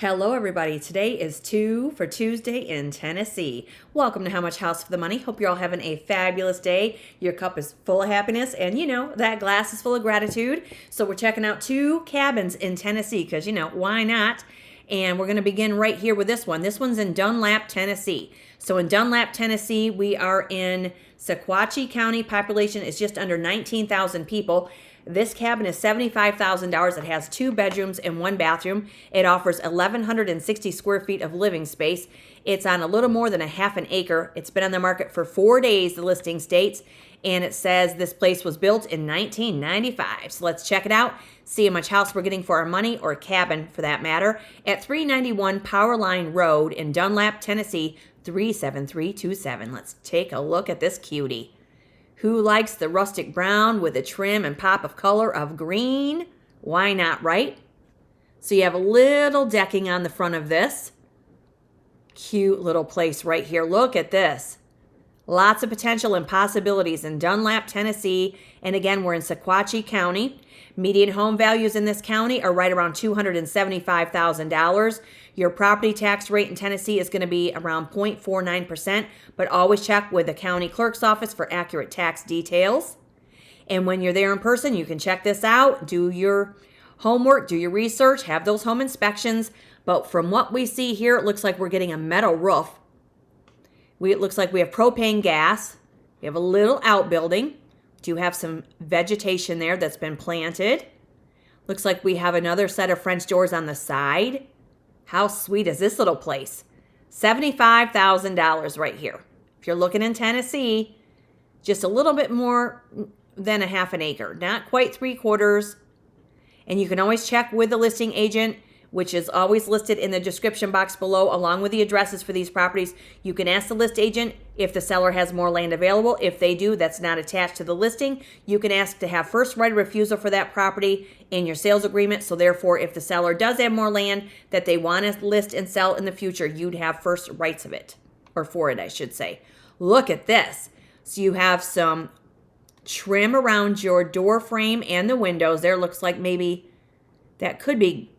Hello everybody, today is 2 for Tuesday in Tennessee. Welcome to How Much House for the Money. Hope you're all having a fabulous day. Your cup is full of happiness and that glass is full of gratitude. So we're checking out 2 cabins in Tennessee because why not? And we're going to begin right here with this one. This one's in Dunlap, Tennessee. So in Dunlap, Tennessee, we are in Sequatchie County. Population is just under 19,000 people. This cabin is $75,000. It has 2 bedrooms and 1 bathroom. It offers 1,160 square feet of living space. It's on a little more than a half an acre. It's been on the market for 4 days, the listing states, and it says this place was built in 1995. So let's check it out, see how much house we're getting for our money, or cabin for that matter, at 391 Powerline Road in Dunlap, Tennessee, 37327. Let's take a look at this cutie. Who likes the rustic brown with a trim and pop of color of green? Why not, right? So you have a little decking on the front of this. Cute little place right here. Look at this. Lots of potential and possibilities in Dunlap, Tennessee. And again, we're in Sequatchie County. Median home values in this county are right around $275,000. Your property tax rate in Tennessee is going to be around 0.49%, but always check with the county clerk's office for accurate tax details. And when you're there in person, you can check this out, do your homework, do your research, have those home inspections. But from what we see here, it looks like we're getting a metal roof. It looks like we have propane gas. We have a little outbuilding. Do have some vegetation there that's been planted. Looks like we have another set of French doors on the side. How sweet is this little place? $75,000 right here. If you're looking in Tennessee, just a little bit more than a half an acre, not quite 3/4. And you can always check with the listing agent, which is always listed in the description box below, along with the addresses for these properties. You can ask the list agent if the seller has more land available. If they do, that's not attached to the listing. You can ask to have first right of refusal for that property in your sales agreement. So therefore, if the seller does have more land that they want to list and sell in the future, you'd have first rights of it, or for it, I should say. Look at this. So you have some trim around your door frame and the windows. There looks like maybe that could be,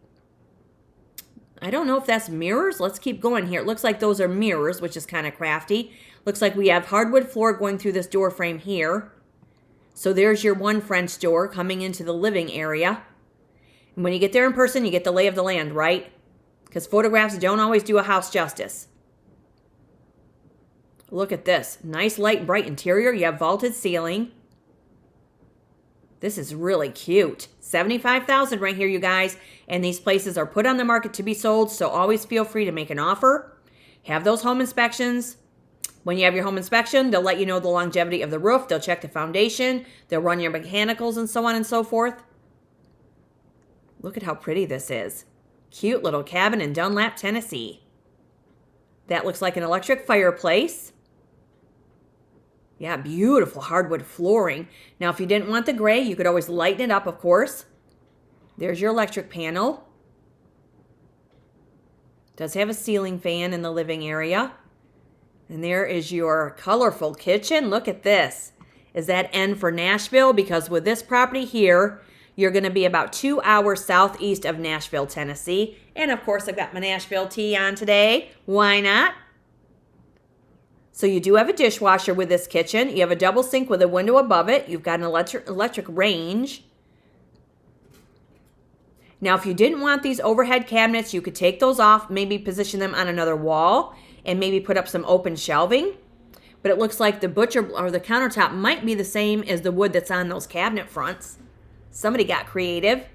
I don't know if that's mirrors. Let's keep going here. It looks like those are mirrors, which is kind of crafty. Looks like we have hardwood floor going through this door frame here. So there's your one French door coming into the living area. And when you get there in person, you get the lay of the land, right? Because photographs don't always do a house justice. Look at this. Nice light, bright interior. You have vaulted ceiling. This is really cute. $75,000 right here, you guys. And these places are put on the market to be sold, so always feel free to make an offer. Have those home inspections. When you have your home inspection, they'll let you know the longevity of the roof. They'll check the foundation. They'll run your mechanicals and so on and so forth. Look at how pretty this is. Cute little cabin in Dunlap, Tennessee. That looks like an electric fireplace. Yeah, beautiful hardwood flooring. Now, if you didn't want the gray, you could always lighten it up, of course. There's your electric panel. Does have a ceiling fan in the living area. And there is your colorful kitchen. Look at this. Is that N for Nashville? Because with this property here, you're going to be about 2 hours southeast of Nashville, Tennessee. And of course, I've got my Nashville tea on today. Why not? So you do have a dishwasher with this kitchen. You have a double sink with a window above it. You've got an electric range. Now, if you didn't want these overhead cabinets, you could take those off, maybe position them on another wall, and maybe put up some open shelving. But it looks like the butcher or the countertop might be the same as the wood that's on those cabinet fronts. Somebody got creative.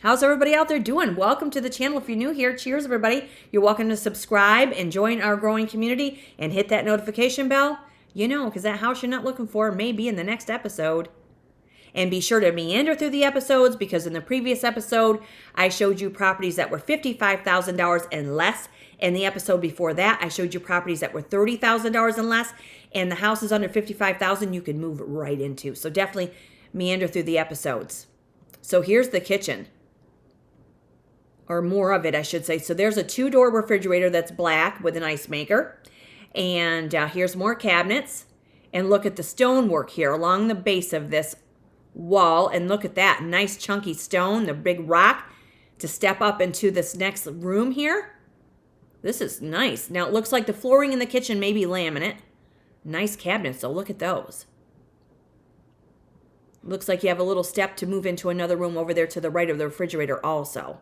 How's everybody out there doing? Welcome to the channel. If you're new here, cheers, everybody. You're welcome to subscribe and join our growing community and hit that notification bell. Because that house you're not looking for may be in the next episode. And be sure to meander through the episodes, because in the previous episode, I showed you properties that were $55,000 and less. In the episode before that, I showed you properties that were $30,000 and less. And the houses under $55,000 you can move right into. So definitely meander through the episodes. So here's the kitchen. Or more of it, I should say. So there's a 2-door refrigerator that's black with an ice maker. And here's more cabinets. And look at the stonework here along the base of this wall. And look at that nice chunky stone, the big rock. to step up into this next room here. This is nice. Now, it looks like the flooring in the kitchen may be laminate. Nice cabinets, so look at those. Looks like you have a little step to move into another room over there to the right of the refrigerator also.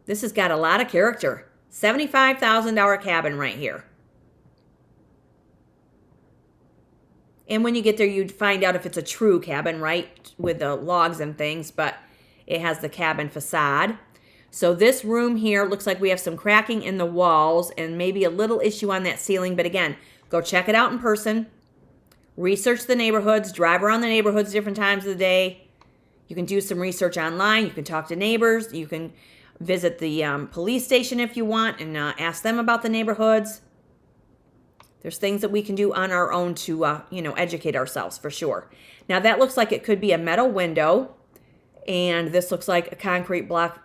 This has got a lot of character. $75,000 cabin right here. And when you get there, you'd find out if it's a true cabin, right? With the logs and things, but it has the cabin facade. So this room here looks like we have some cracking in the walls and maybe a little issue on that ceiling. But again, go check it out in person. Research the neighborhoods. Drive around the neighborhoods different times of the day. You can do some research online. You can talk to neighbors. You can visit the police station if you want and ask them about the neighborhoods. There's things that we can do on our own to, educate ourselves for sure. Now that looks like it could be a metal window. And this looks like a concrete block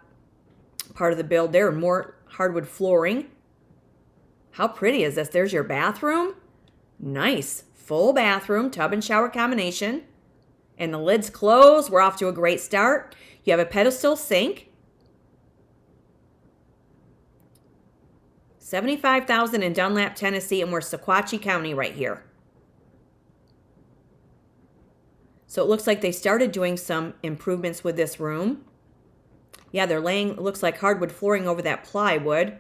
part of the build there. More hardwood flooring. How pretty is this? There's your bathroom. Nice. Full bathroom, tub and shower combination. And the lid's closed. We're off to a great start. You have a pedestal sink. $75,000 in Dunlap, Tennessee, and we're Sequatchie County right here. So it looks like they started doing some improvements with this room. Yeah, they're laying, looks like hardwood flooring over that plywood.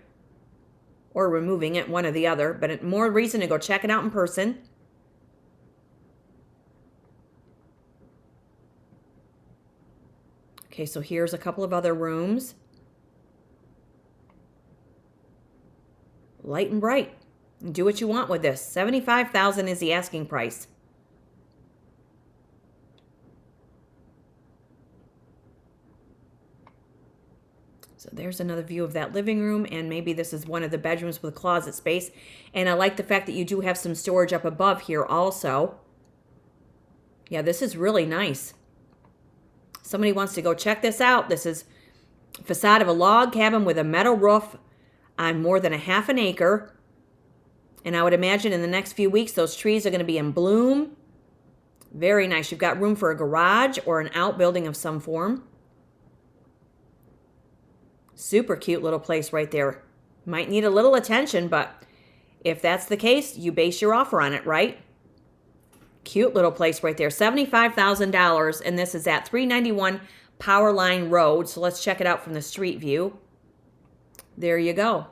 Or removing it, one or the other. But more reason to go check it out in person. Okay, so here's a couple of other rooms. Light and bright. Do what you want with this. $75,000 is the asking price. So there's another view of that living room, and maybe this is one of the bedrooms with closet space. And I like the fact that you do have some storage up above here also. Yeah, this is really nice. Somebody wants to go check this out. This is facade of a log cabin with a metal roof on more than a half an acre. And I would imagine in the next few weeks, those trees are going to be in bloom. Very nice. You've got room for a garage or an outbuilding of some form. Super cute little place right there. Might need a little attention, but if that's the case, you base your offer on it, right? Cute little place right there. $75,000, and this is at 391 Powerline Road. So let's check it out from the street view. There you go.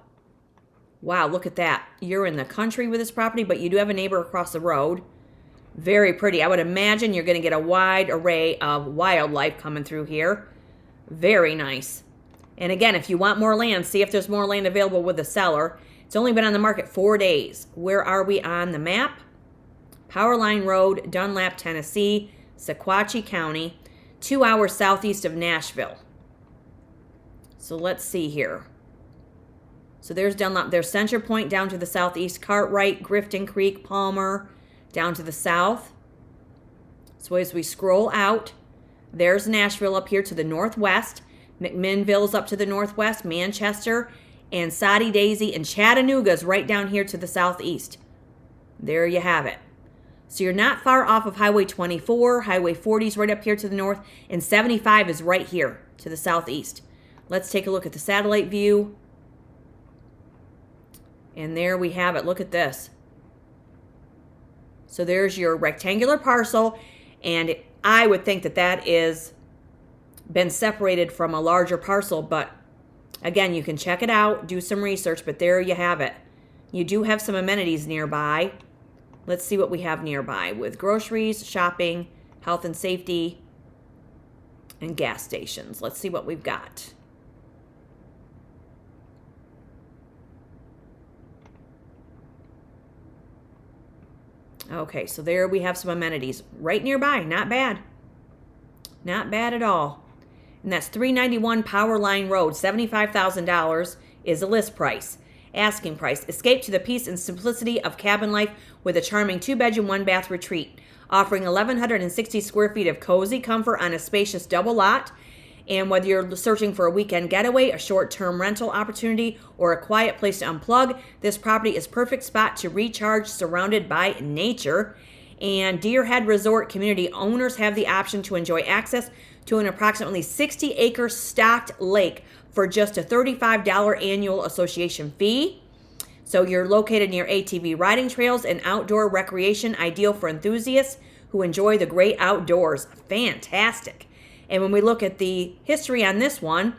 Wow, look at that. You're in the country with this property, but you do have a neighbor across the road. Very pretty. I would imagine you're going to get a wide array of wildlife coming through here. Very nice. And again, if you want more land, see if there's more land available with the seller. It's only been on the market 4 days. Where are we on the map? Powerline Road, Dunlap, Tennessee, Sequatchie County, 2 hours southeast of Nashville. So let's see here. So there's Dunlap. There's Center Point down to the southeast, Cartwright, Grifton Creek, Palmer, down to the south. So as we scroll out, there's Nashville up here to the northwest. McMinnville's up to the northwest, Manchester, and Soddy Daisy, and Chattanooga's right down here to the southeast. There you have it. So you're not far off of Highway 24. Highway 40 is right up here to the north, and 75 is right here to the southeast. Let's take a look at the satellite view. And there we have it. Look at this. So there's your rectangular parcel, and I would think that that is been separated from a larger parcel, but again, you can check it out, do some research, but there you have it. You do have some amenities nearby. Let's see what we have nearby with groceries, shopping, health and safety, and gas stations. Let's see what we've got. Okay, so there we have some amenities right nearby. Not bad. Not bad at all. And that's 391 Powerline Road. $75,000 is the list price. Asking price. Escape to the peace and simplicity of cabin life with a charming 2-bedroom, 1-bath retreat. Offering 1,160 square feet of cozy comfort on a spacious double lot. And whether you're searching for a weekend getaway, a short-term rental opportunity, or a quiet place to unplug, this property is a perfect spot to recharge surrounded by nature. And Deerhead Resort community owners have the option to enjoy access to an approximately 60-acre stocked lake for just a $35 annual association fee. So you're located near ATV riding trails and outdoor recreation, ideal for enthusiasts who enjoy the great outdoors. Fantastic. And when we look at the history on this one,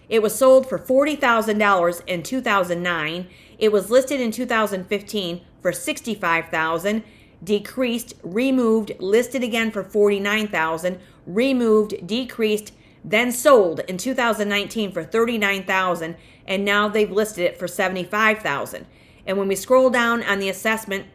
it was sold for $40,000 in 2009. It was listed in 2015 for $65,000, decreased, removed, listed again for $49,000, removed, decreased, then sold in 2019 for $39,000, and now they've listed it for $75,000. And when we scroll down on the assessment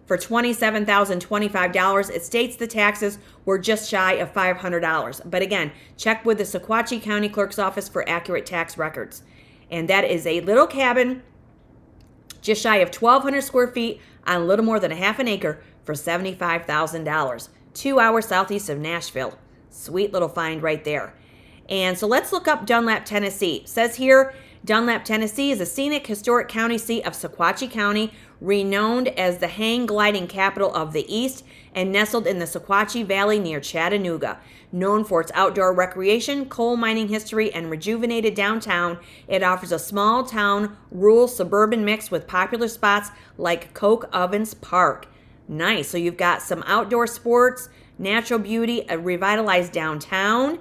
for $27,025, it states the taxes were just shy of $500. But again, check with the Sequatchie County Clerk's office for accurate tax records. And that is a little cabin just shy of 1,200 square feet on a little more than a half an acre for $75,000. 2 hours southeast of Nashville. Sweet little find right there. And so let's look up Dunlap, Tennessee. It says here, Dunlap, Tennessee is a scenic historic county seat of Sequatchie County, renowned as the hang gliding capital of the East and nestled in the Sequatchie Valley near Chattanooga. Known for its outdoor recreation, coal mining history, and rejuvenated downtown, it offers a small town, rural suburban mix with popular spots like Coke Ovens Park. Nice. So you've got some outdoor sports, natural beauty, a revitalized downtown,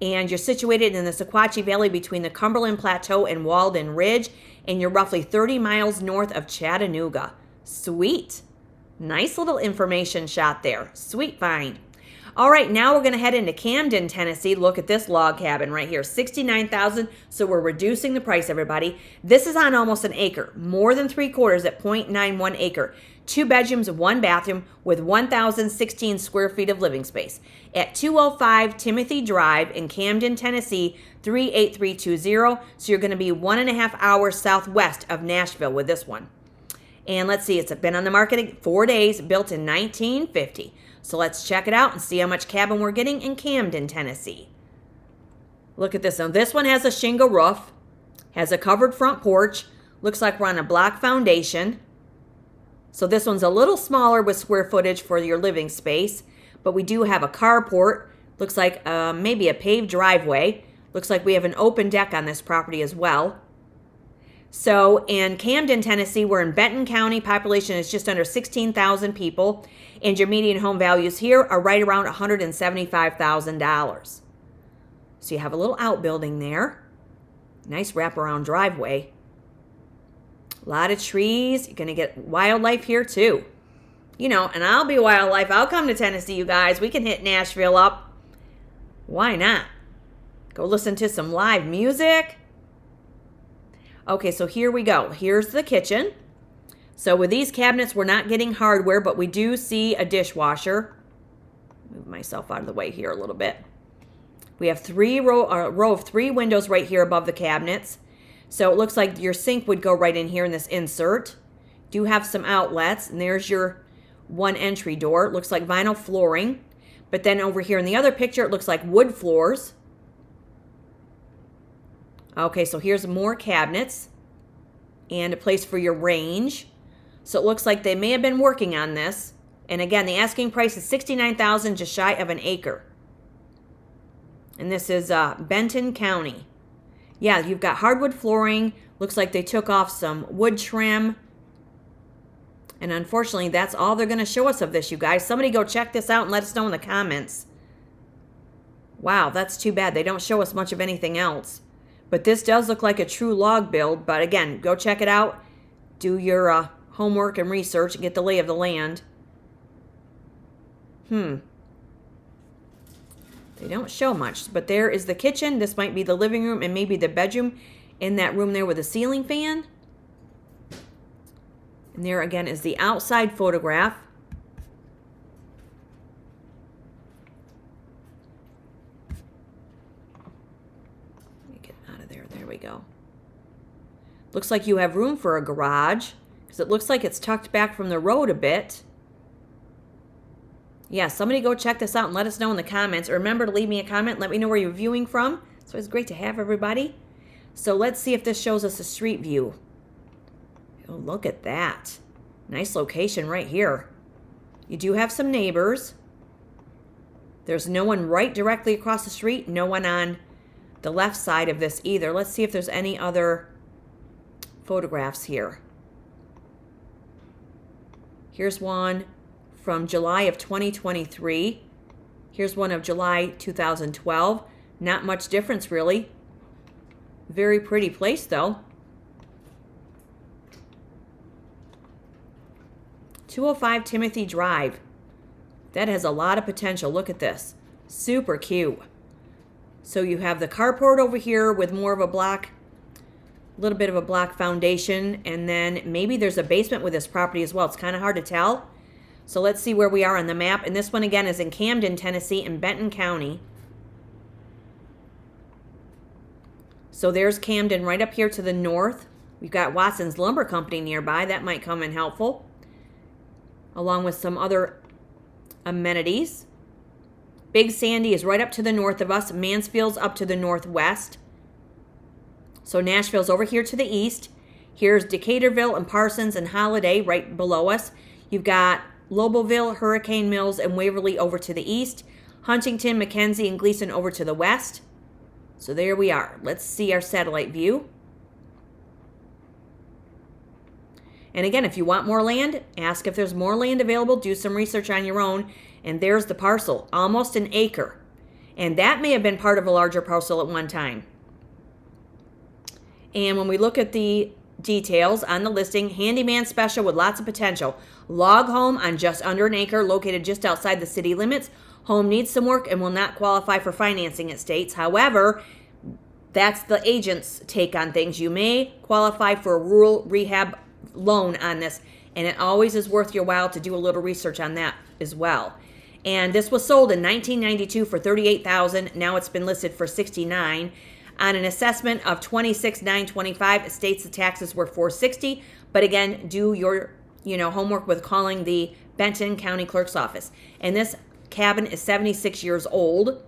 and you're situated in the Sequatchie Valley between the Cumberland Plateau and Walden Ridge, and you're roughly 30 miles north of Chattanooga. Sweet. Nice little information shot there. Sweet find. All right, now we're going to head into Camden, Tennessee. Look at this log cabin right here, $69,000. So we're reducing the price, everybody. This is on almost an acre, more than 3/4 at 0.91 acre. 2 bedrooms, 1 bathroom with 1,016 square feet of living space at 205 Timothy Drive in Camden, Tennessee, 38320. So you're going to be 1.5 hours southwest of Nashville with this one. And let's see, it's been on the market 4 days, built in 1950. So let's check it out and see how much cabin we're getting in Camden, Tennessee. Look at this. Now, this one has a shingle roof, has a covered front porch. Looks like we're on a block foundation. So this one's a little smaller with square footage for your living space. But we do have a carport. Looks like maybe a paved driveway. Looks like we have an open deck on this property as well. So in Camden, Tennessee, we're in Benton County. Population is just under 16,000 people. And your median home values here are right around $175,000. So you have a little outbuilding there. Nice wraparound driveway. A lot of trees. You're going to get wildlife here too. You know, and I'll be wildlife. I'll come to Tennessee, you guys. We can hit Nashville up. Why not? Go listen to some live music. Okay, so here we go. Here's the kitchen. So with these cabinets, we're not getting hardware, but we do see a dishwasher. Move myself out of the way here a little bit. We have a row of 3 windows right here above the cabinets. So it looks like your sink would go right in here in this insert. Do have some outlets, and there's your one entry door. It looks like vinyl flooring. But then over here in the other picture, it looks like wood floors. Okay, so here's more cabinets and a place for your range. So it looks like they may have been working on this. And again, the asking price is $69,000, just shy of an acre. And this is Benton County. Yeah, you've got hardwood flooring. Looks like they took off some wood trim. And unfortunately, that's all they're going to show us of this, you guys. Somebody go check this out and let us know in the comments. Wow, that's too bad. They don't show us much of anything else. But this does look like a true log build. But again, go check it out. Do your homework and research and get the lay of the land. They don't show much. But there is the kitchen. This might be the living room and maybe the bedroom in that room there with a ceiling fan. And there again is the outside photograph. Let me get out of there. There we go. Looks like you have room for a garage because it looks like it's tucked back from the road a bit. Yeah, somebody go check this out and let us know in the comments. Or remember to leave me a comment. Let me know where you're viewing from. So it's great to have everybody. So let's see if this shows us a street view. Oh, look at that. Nice location right here. You do have some neighbors. There's no one right directly across the street, no one on the left side of this either. Let's see if there's any other photographs here. Here's one from July of 2023. Here's one of July 2012. Not much difference, really. Very pretty place, though. 205 Timothy Drive. That has a lot of potential. Look at this. Super cute. So you have the carport over here with more of a block, a little bit of a block foundation, and then maybe there's a basement with this property as well. It's kind of hard to tell. So let's see where we are on the map. And this one again is in Camden, Tennessee, in Benton County. So there's Camden right up here to the north. We've got Watson's Lumber Company nearby. That might come in helpful, along with some other amenities. Big Sandy is right up to the north of us. Mansfield's up to the northwest. So Nashville's over here to the east. Here's Decaturville and Parsons and Holiday right below us. You've got Loboville, Hurricane Mills, and Waverly over to the east. Huntington, McKenzie, and Gleason over to the west. So there we are. Let's see our satellite view. And again, if you want more land, ask if there's more land available. Do some research on your own. And there's the parcel, almost an acre. And that may have been part of a larger parcel at one time. And when we look at the details on the listing, handyman special with lots of potential. Log home on just under an acre, located just outside the city limits. Home needs some work and will not qualify for financing, it states. However, that's the agent's take on things. You may qualify for a rural rehab loan on this, and it always is worth your while to do a little research on that as well. And this was sold in 1992 for $38,000. Now it's been listed for $69,000. On an assessment of $26,925, it states the taxes were $460. But again, do your homework with calling the Benton County Clerk's office. And this cabin is 76 years old,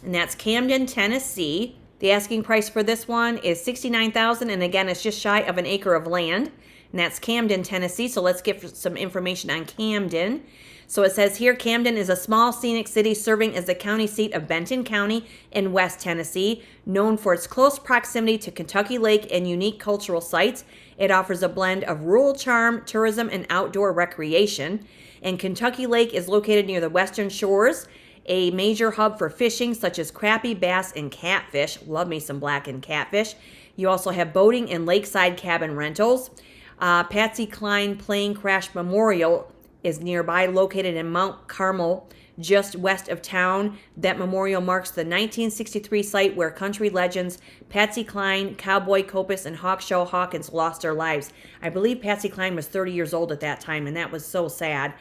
and that's Camden, Tennessee. The asking price for this one is $69,000, and again, it's just shy of an acre of land, and that's Camden, Tennessee. So let's get some information on Camden. So it says here, Camden is a small scenic city serving as the county seat of Benton County in West Tennessee. Known for its close proximity to Kentucky Lake and unique cultural sites, it offers a blend of rural charm, tourism, and outdoor recreation. And Kentucky Lake is located near the western shores, a major hub for fishing such as crappie, bass, and catfish. Love me some blackened catfish. You also have boating and lakeside cabin rentals. Patsy Cline Plane Crash Memorial is nearby, located in Mount Carmel, just west of town. That memorial marks the 1963 site where country legends Patsy Cline, Cowboy Copus, and Hawkshaw Hawkins lost their lives. I believe Patsy Cline was 30 years old at that time, and that was so sad.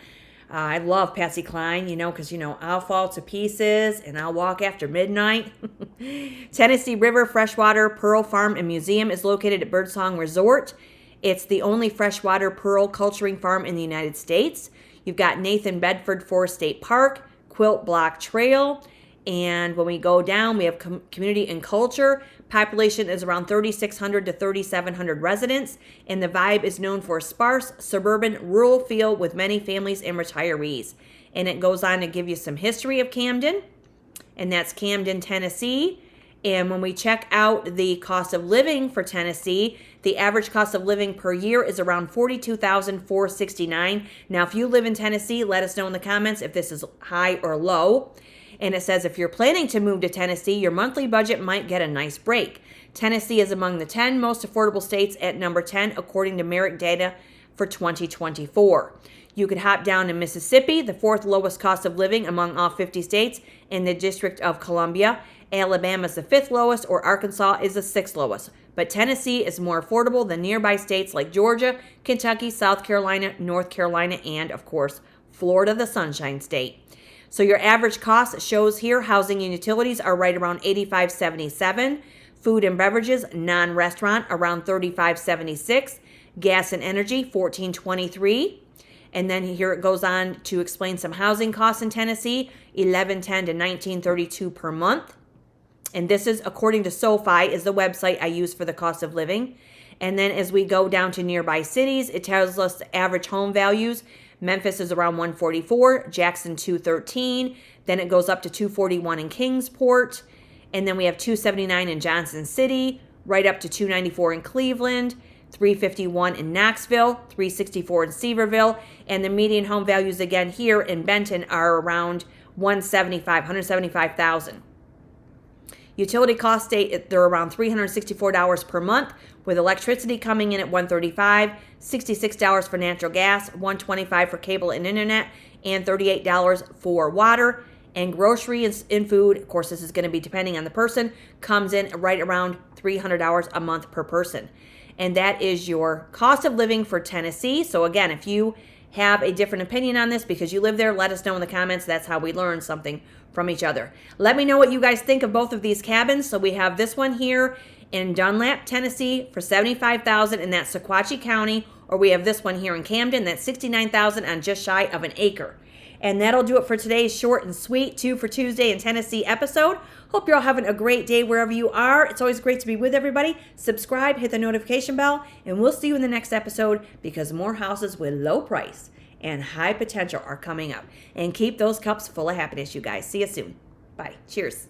I love Patsy Cline, because, I'll fall to pieces and I'll walk after midnight. Tennessee River Freshwater Pearl Farm and Museum is located at Birdsong Resort. It's the only freshwater pearl culturing farm in the United States. You've got Nathan Bedford Forest State Park, Quilt Block Trail, and when we go down, we have community and culture. Population is around 3,600 to 3,700 residents, and the vibe is known for a sparse, suburban, rural feel with many families and retirees. And it goes on to give you some history of Camden, and that's Camden, Tennessee. And when we check out the cost of living for Tennessee, the average cost of living per year is around $42,469. Now, if you live in Tennessee, let us know in the comments if this is high or low. And it says if you're planning to move to Tennessee, your monthly budget might get a nice break. Tennessee is among the 10 most affordable states at number 10, according to Merrick data for 2024. You could hop down to Mississippi, the fourth lowest cost of living among all 50 states, in the District of Columbia. Alabama is the fifth lowest, or Arkansas is the sixth lowest. But Tennessee is more affordable than nearby states like Georgia, Kentucky, South Carolina, North Carolina, and, of course, Florida, the Sunshine State. So your average cost shows here housing and utilities are right around $85.77. Food and beverages, non-restaurant, around $35.76. Gas and energy, $14.23. And then here it goes on to explain some housing costs in Tennessee, $11.10 to $19.32 per month. And this is, according to SoFi, is the website I use for the cost of living. And then as we go down to nearby cities, it tells us the average home values Memphis is around 144, Jackson 213, then it goes up to 241 in Kingsport, and then we have 279 in Johnson City, right up to 294 in Cleveland, 351 in Knoxville, 364 in Sevierville, and the median home values again here in Benton are around 175,000. Utility costs they're around $364 per month, with electricity coming in at $135, $66 for natural gas, $125 for cable and internet, and $38 for water. And groceries and food, of course, this is going to be depending on the person, comes in right around $300 a month per person. And that is your cost of living for Tennessee. So again, if you have a different opinion on this because you live there, let us know in the comments. That's how we learn something from each other. Let me know what you guys think of both of these cabins. So we have this one here in Dunlap, Tennessee for $75,000, and that's Sequatchie County, or we have this one here in Camden that's $69,000 on just shy of an acre. And that'll do it for today's short and sweet 2 for Tuesday in Tennessee episode. Hope you're all having a great day wherever you are. It's always great to be with everybody. Subscribe, hit the notification bell, and we'll see you in the next episode because more houses with low price and high potential are coming up. And keep those cups full of happiness, you guys. See you soon. Bye. Cheers.